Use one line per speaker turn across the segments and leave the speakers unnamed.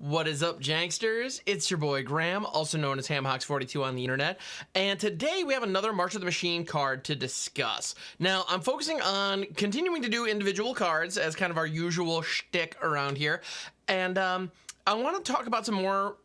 What is up, Janksters? It's your boy Graham, also known as hocks42 on the internet, and today we have another March of the Machine card to discuss. Now, I'm focusing on continuing to do individual cards as kind of our usual shtick around here, and I want to talk about some more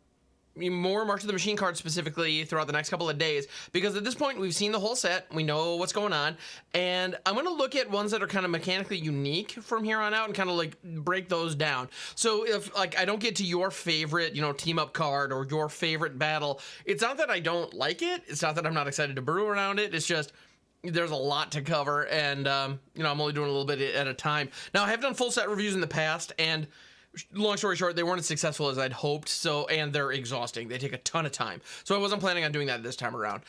March of the Machine cards specifically throughout the next couple of days, because at this point we've seen the whole set, we know what's going on, and I'm going to look at ones that are kind of mechanically unique from here on out and kind of like break those down. So if like I don't get to your favorite, team up card or your favorite battle, it's not that I don't like it, it's not that I'm not excited to brew around it, it's just there's a lot to cover, and I'm only doing a little bit at a time. Now, I have done full set reviews in the past, and long story short, they weren't as successful as I'd hoped, and they're exhausting. They take a ton of time. So I wasn't planning on doing that this time around.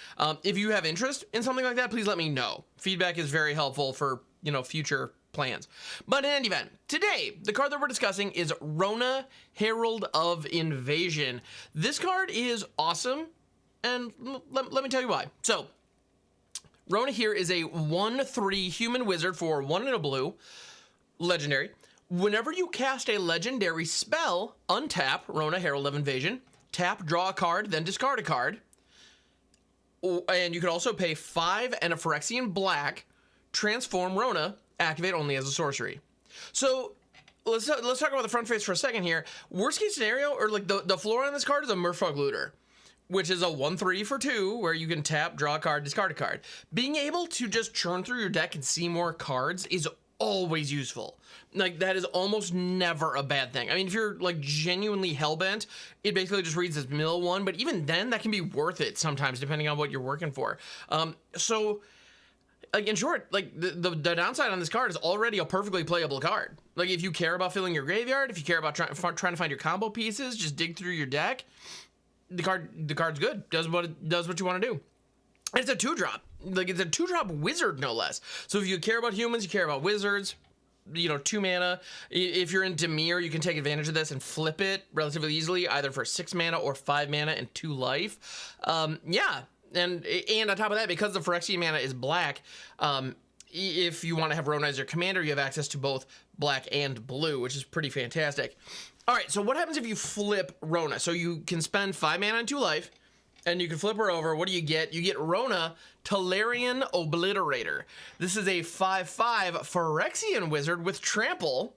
If you have interest in something like that, please let me know. Feedback is very helpful for, future plans. But in any event, today, the card that we're discussing is Rona, Herald of Invasion. This card is awesome, and let me tell you why. So, Rona here is a 1/3 human wizard for 1 and a blue, legendary. Whenever you cast a legendary spell, untap Rona, Herald of Invasion, tap, draw a card, then discard a card. And you can also pay 5 and a Phyrexian black, transform Rona, activate only as a sorcery. So let's talk about the front face for a second here. Worst case scenario, or like the floor on this card is a Merfolk Looter, which is a 1/3 for 2, where you can tap, draw a card, discard a card. Being able to just churn through your deck and see more cards is always useful. Like, that is almost never a bad thing. I mean, if you're like genuinely hellbent, it basically just reads as mill 1, but even then that can be worth it sometimes depending on what you're working for. So like, in short, like the downside on this card is already a perfectly playable card. Like, if you care about filling your graveyard, if you care about trying to find your combo pieces, just dig through your deck, the card's good. Does what you want to do. It's a 2-drop. Like, it's a 2-drop wizard, no less. So if you care about humans, you care about wizards, 2 mana. If you're in Dimir, you can take advantage of this and flip it relatively easily, either for 6 mana or 5 mana and 2 life. Yeah, and on top of that, because the Phyrexian mana is black, if you want to have Rona as your commander, you have access to both black and blue, which is pretty fantastic. All right, so what happens if you flip Rona? So you can spend 5 mana and 2 life, and you can flip her over. What do you get? You get Rona, Tolarian Obliterator. This is a 5/5 Phyrexian wizard with trample.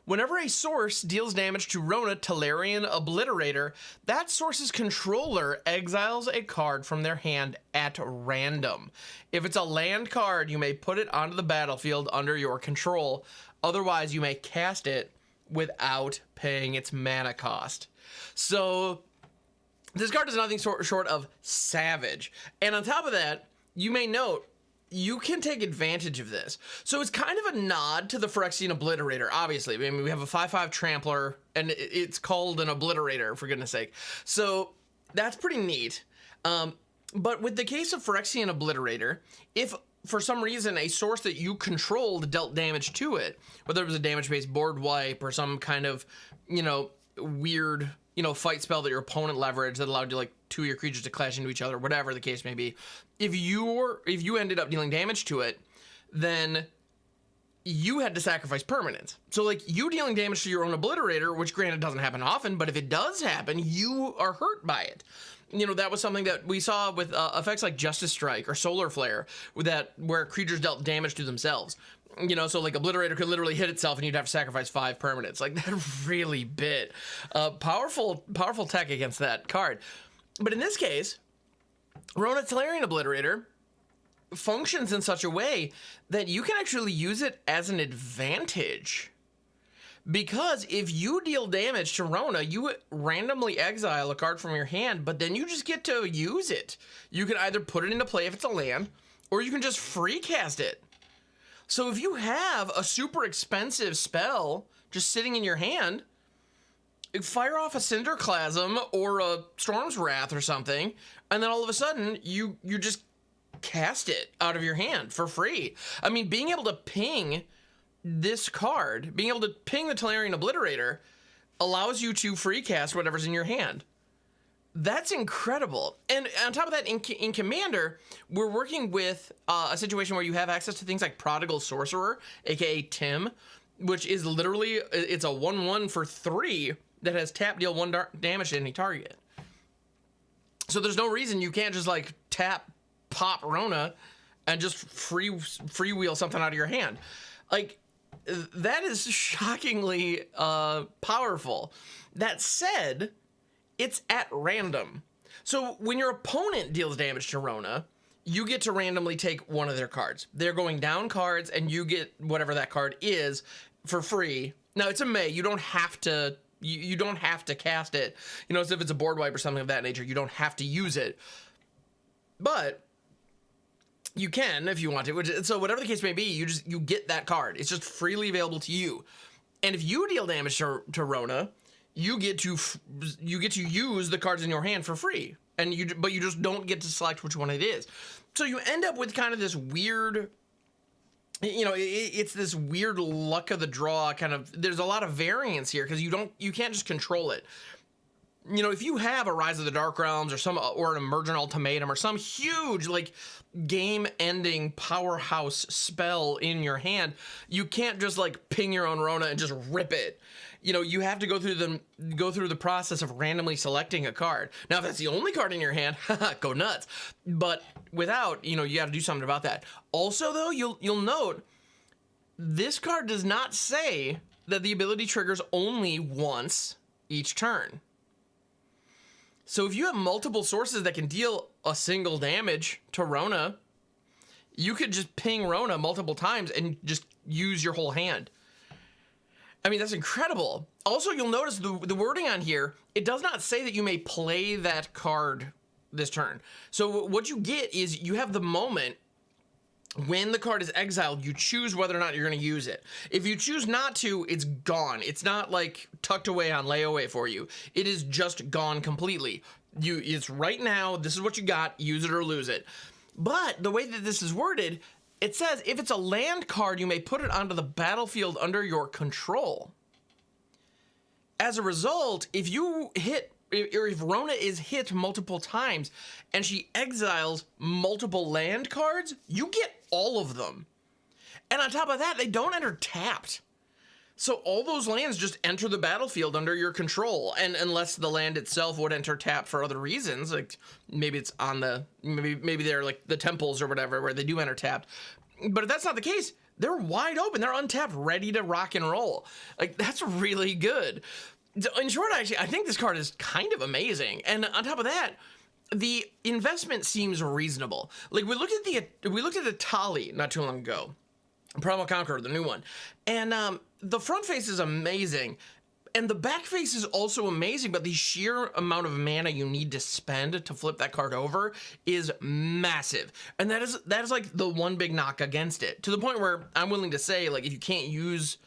Whenever a source deals damage to Rona, Tolarian Obliterator, that source's controller exiles a card from their hand at random. If it's a land card, you may put it onto the battlefield under your control. Otherwise, you may cast it without paying its mana cost. So this card is nothing short of savage. And on top of that, you may note, you can take advantage of this. So it's kind of a nod to the Phyrexian Obliterator, obviously. I mean, we have a 5/5 Trampler, and it's called an Obliterator, for goodness sake. So that's pretty neat. But with the case of Phyrexian Obliterator, if for some reason a source that you controlled dealt damage to it, whether it was a damage-based board wipe or some kind of, weird fight spell that your opponent leveraged that allowed you like 2 of your creatures to clash into each other, whatever the case may be. If you ended up dealing damage to it, then you had to sacrifice permanents. So like, you dealing damage to your own Obliterator, which granted doesn't happen often, but if it does happen, you are hurt by it. That was something that we saw with effects like Justice Strike or Solar Flare, where creatures dealt damage to themselves. So like Obliterator could literally hit itself and you'd have to sacrifice 5 permanents. Like, that really bit. Powerful tech against that card. But in this case, Rona, Tolarian Obliterator functions in such a way that you can actually use it as an advantage. Because if you deal damage to Rona, you randomly exile a card from your hand, but then you just get to use it. You can either put it into play if it's a land, or you can just free cast it. So if you have a super expensive spell just sitting in your hand, fire off a Cinderclasm or a Storm's Wrath or something, and then all of a sudden you just cast it out of your hand for free. I mean, being able to ping this card, being able to ping the Tolarian Obliterator, allows you to free cast whatever's in your hand. That's incredible. And on top of that, in Commander, we're working with a situation where you have access to things like Prodigal Sorcerer, aka Tim, which is literally, it's a 1/1 for 3 that has tap, deal 1 damage to any target. So there's no reason you can't just like tap, pop Rona, and just freewheel something out of your hand. Like, that is shockingly powerful. That said, it's at random. So when your opponent deals damage to Rona, you get to randomly take one of their cards. They're going down cards, and you get whatever that card is for free. Now, it's a may. You don't have to. You don't have to cast it. You know, as if it's a board wipe or something of that nature. You don't have to use it, but you can if you want to. So whatever the case may be, you get that card. It's just freely available to you. And if you deal damage to Rona, you get to use the cards in your hand for free. But you just don't get to select which one it is. So you end up with kind of this weird, you know, it's this weird luck of the draw kind of. There's a lot of variance here because you can't just control it. You know, if you have a Rise of the Dark Realms or an Emergent Ultimatum or some huge like game-ending powerhouse spell in your hand, you can't just like ping your own Rona and just rip it. You know, you have to go through the process of randomly selecting a card. Now, if that's the only card in your hand, go nuts. But without, you know, you got to do something about that. Also, though, you'll note this card does not say that the ability triggers only once each turn. So if you have multiple sources that can deal a single damage to Rona, you could just ping Rona multiple times and just use your whole hand. I mean, that's incredible. Also, you'll notice the wording on here, it does not say that you may play that card this turn. So what you get is you have the moment when the card is exiled, you choose whether or not you're going to use it. If you choose not to, it's gone. It's not like tucked away on layaway for you. It is just gone completely. It's right now, this is what you got, use it or lose it. But the way that this is worded, it says if it's a land card, you may put it onto the battlefield under your control. As a result, if Rona is hit multiple times and she exiles multiple land cards, you get all of them. And on top of that, they don't enter tapped. So all those lands just enter the battlefield under your control. And unless the land itself would enter tapped for other reasons, like maybe it's on maybe they're like the temples or whatever where they do enter tapped. But if that's not the case, they're wide open. They're untapped, ready to rock and roll. Like, that's really good. In short, actually, I think this card is kind of amazing. And on top of that, the investment seems reasonable. Like, we looked at the Tali not too long ago, Primal Conqueror, the new one, and the front face is amazing, and the back face is also amazing. But the sheer amount of mana you need to spend to flip that card over is massive, and that is like the one big knock against it. To the point where I'm willing to say, like, if you can't use,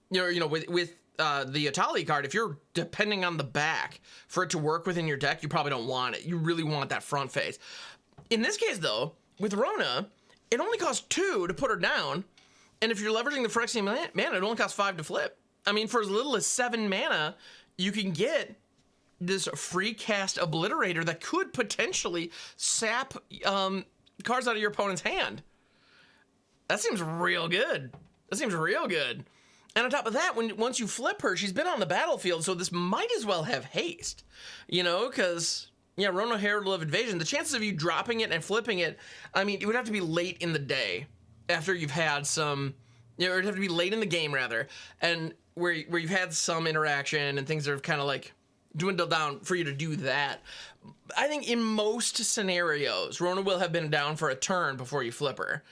you know, with the Atali card, if you're depending on the back for it to work within your deck, you probably don't want it. You really want that front face. In this case, though, with Rona, it only costs 2 to put her down, and if you're leveraging the Phyrexian mana, it only costs 5 to flip. I mean, for as little as 7 mana, you can get this free cast Obliterator that could potentially sap cards out of your opponent's hand. That seems real good. And on top of that, once you flip her, she's been on the battlefield, so this might as well have haste. You know, because, yeah, Rona, Herald of Invasion, the chances of you dropping it and flipping it, I mean, it would have to be late in the day after you've had some, you know, it'd have to be late in the game, rather, and where you've had some interaction and things that have kind of, like, dwindled down for you to do that. I think in most scenarios, Rona will have been down for a turn before you flip her,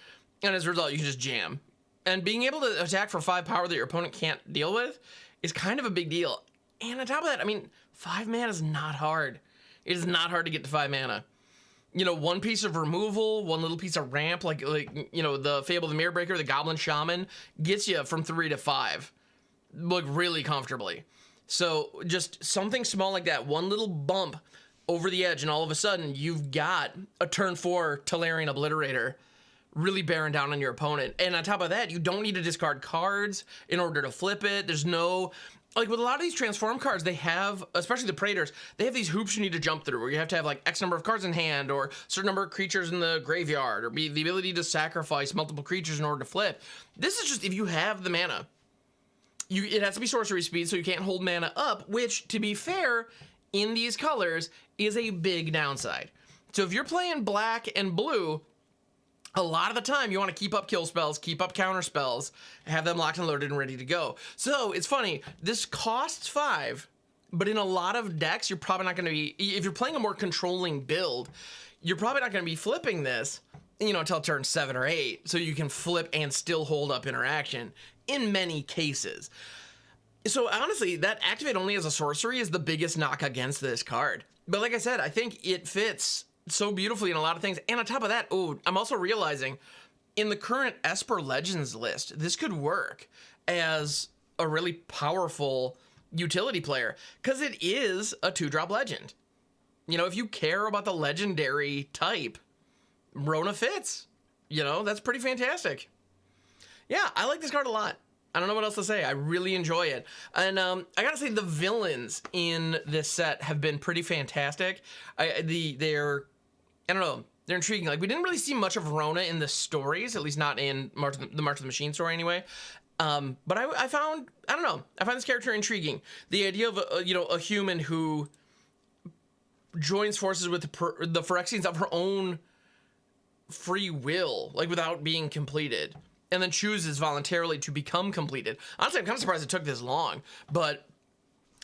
and as a result, you can just jam. And being able to attack for 5 power that your opponent can't deal with is kind of a big deal. And on top of that, I mean, 5 mana is not hard. It is not hard to get to 5 mana. You know, 1 piece of removal, 1 little piece of ramp, like you know, the Fable of the Mirror Breaker, the Goblin Shaman, gets you from 3 to 5, like, really comfortably. So just something small like that, 1 little bump over the edge, and all of a sudden you've got a turn 4 Tolarian Obliterator really bearing down on your opponent. And on top of that, you don't need to discard cards in order to flip it. There's no, like, with a lot of these transform cards, they have, especially the Praetors, they have these hoops you need to jump through, where you have to have like X number of cards in hand, or a certain number of creatures in the graveyard, or the ability to sacrifice multiple creatures in order to flip. This is just, if you have the mana, it has to be sorcery speed, so you can't hold mana up, which, to be fair, in these colors is a big downside. So if you're playing black and blue, a lot of the time you want to keep up kill spells, keep up counter spells, have them locked and loaded and ready to go. So it's funny, this costs 5, but in a lot of decks, you're probably not going to be, if you're playing a more controlling build, you're probably not going to be flipping this, you know, until turn 7 or 8, so you can flip and still hold up interaction in many cases. So honestly, that activate only as a sorcery is the biggest knock against this card. But like I said, I think it fits so beautifully in a lot of things. And on top of that, I'm also realizing in the current Esper Legends list, this could work as a really powerful utility player because it is a 2-drop legend. You know, if you care about the legendary type, Rona fits. You know, that's pretty fantastic. Yeah, I like this card a lot. I don't know what else to say. I really enjoy it. And I gotta say, the villains in this set have been pretty fantastic. They're, I don't know, they're intriguing. Like, we didn't really see much of Rona in the stories, at least not in the March of the Machine story anyway. But I found, I don't know, I find this character intriguing. The idea of, a human who joins forces with the Phyrexians of her own free will, like without being completed, and then chooses voluntarily to become completed. Honestly, I'm kind of surprised it took this long, but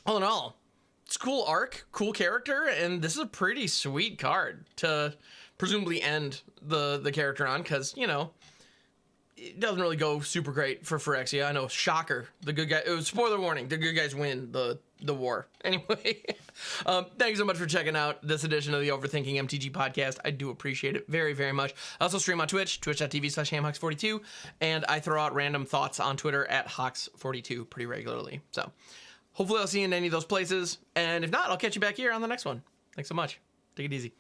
all in all, it's a cool arc, cool character, and this is a pretty sweet card to presumably end the character on, because, you know, it doesn't really go super great for Phyrexia. I know, shocker. The good guy, spoiler warning, the good guys win the war. Anyway, thank you so much for checking out this edition of the Overthinking MTG podcast. I do appreciate it very, very much. I also stream on Twitch, twitch.tv/hamhocks42, and I throw out random thoughts on Twitter at hocks42 pretty regularly. So hopefully I'll see you in any of those places, and if not, I'll catch you back here on the next one. Thanks so much. Take it easy.